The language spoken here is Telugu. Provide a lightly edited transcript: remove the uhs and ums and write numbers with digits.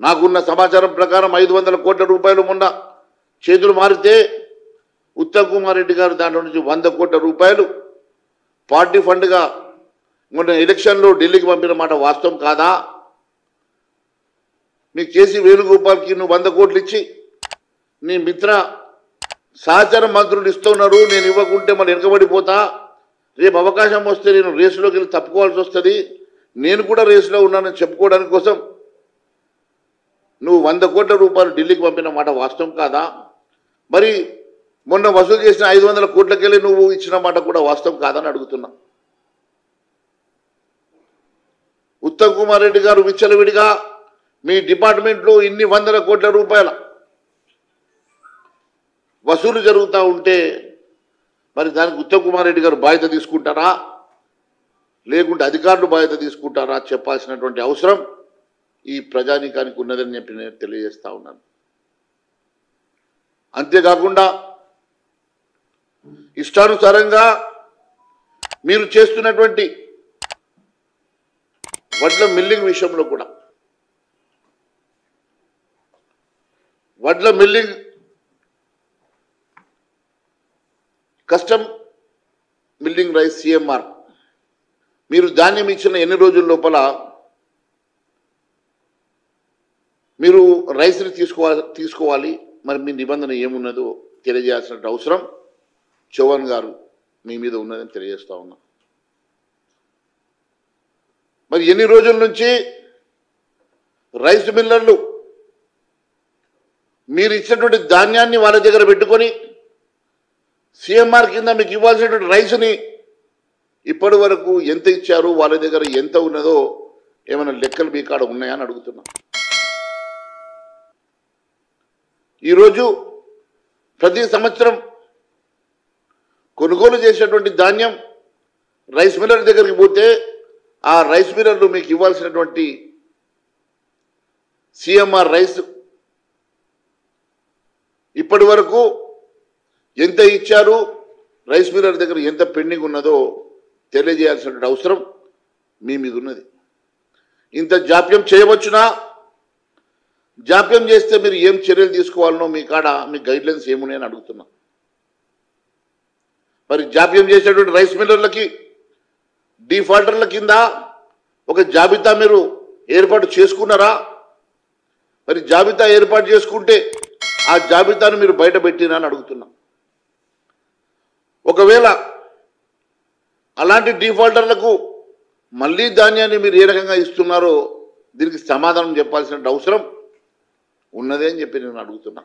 నాకున్న సమాచారం ప్రకారం 500 కోట్ల రూపాయలు మొన్న చేతులు మారితే ఉత్తమ్ కుమార్ రెడ్డి గారు దాంట్లో నుంచి 100 కోట్ల రూపాయలు పార్టీ ఫండ్గా మొన్న ఎలక్షన్లో ఢిల్లీకి పంపిన మాట వాస్తవం కాదా? మీకు చేసి వేణుగోపాల్కి నువ్వు 100 కోట్లు ఇచ్చి నీ మిత్ర సహచర మంత్రులు ఇస్తున్నారు, నేను ఇవ్వకుంటే మళ్ళీ వెనకబడిపోతా, రేపు అవకాశం వస్తే నేను రేసులోకి వెళ్ళి తప్పుకోవాల్సి వస్తుంది, నేను కూడా రేసులో ఉన్నానని చెప్పుకోవడానికి కోసం నువ్వు 100 కోట్ల రూపాయలు ఢిల్లీకి పంపిన మాట వాస్తవం కాదా? మరి మొన్న వసూలు చేసిన 500 కోట్లకెళ్ళి నువ్వు ఇచ్చిన మాట కూడా వాస్తవం కాదని అడుగుతున్నా. ఉత్తమ్ కుమార్ రెడ్డి గారు విచ్చలవిడిగా మీ డిపార్ట్మెంట్లో ఇన్ని 100 కోట్ల రూపాయల వసూలు జరుగుతూ ఉంటే మరి దానికి ఉత్తమ్ కుమార్ రెడ్డి గారు బాధ్యత తీసుకుంటారా, లేకుంటే అధికారులు బాధ్యత తీసుకుంటారా చెప్పాల్సినటువంటి అవసరం ఈ ప్రజానీకానికి ఉన్నదని చెప్పి నేను తెలియజేస్తా ఉన్నాను. అంతేకాకుండా ఇష్టానుసారంగా మీరు చేస్తున్నటువంటి వడ్ల మిల్లింగ్ విషయంలో కూడా, వడ్ల milling custom milling rice CMR మీరు ధాన్యం ఇచ్చిన ఎన్ని రోజుల లోపల మీరు రైస్ని తీసుకోవాలి మరి మీ నిబంధన ఏమున్నదో తెలియజేయాల్సిన అవసరం చౌహాన్ గారు మీ మీద ఉన్నదని తెలియజేస్తా ఉన్నా. మరి ఎన్ని రోజుల నుంచి రైస్ మిల్లర్లు మీరు ఇచ్చినటువంటి ధాన్యాన్ని వాళ్ళ దగ్గర పెట్టుకొని సిఎంఆర్ కింద మీకు ఇవ్వాల్సినటువంటి రైస్ని ఇప్పటి వరకు ఎంత ఇచ్చారు, వాళ్ళ దగ్గర ఎంత ఉన్నదో ఏమైనా లెక్కలు మీ కాడ ఉన్నాయని అడుగుతున్నా. ఈరోజు ప్రతి సంవత్సరం కొనుగోలు చేసేటువంటి ధాన్యం రైస్ మిల్లర్ దగ్గరికి పోతే ఆ రైస్ మిల్లర్లు మీకు ఇవ్వాల్సినటువంటి సిఎంఆర్ రైస్ ఇప్పటి వరకు ఎంత ఇచ్చారు, రైస్ మిల్లర్ దగ్గర ఎంత పెండింగ్ ఉన్నదో తెలియజేయాల్సిన అవసరం మీ మీద ఉన్నది. ఇంత జాప్యం చేయవచ్చునా? జాప్యం చేస్తే మీరు ఏం చర్యలు తీసుకోవాలనో మీ కాడ మీ గైడ్లైన్స్ ఏమున్నాయని అడుగుతున్నా. మరి జాప్యం చేసేటువంటి రైస్ మిల్లర్లకి డిఫాల్టర్ల కింద ఒక జాబితా మీరు ఏర్పాటు చేసుకున్నారా? మరి జాబితా ఏర్పాటు చేసుకుంటే ఆ జాబితాను మీరు బయట పెట్టినా అని అడుగుతున్నా. ఒకవేళ అలాంటి డిఫాల్టర్లకు మళ్ళీ ధాన్యాన్ని మీరు ఏ రకంగా ఇస్తున్నారో దీనికి సమాధానం చెప్పాల్సిన అవసరం ఉన్నదే అని చెప్పి నేను అడుగుతున్నా.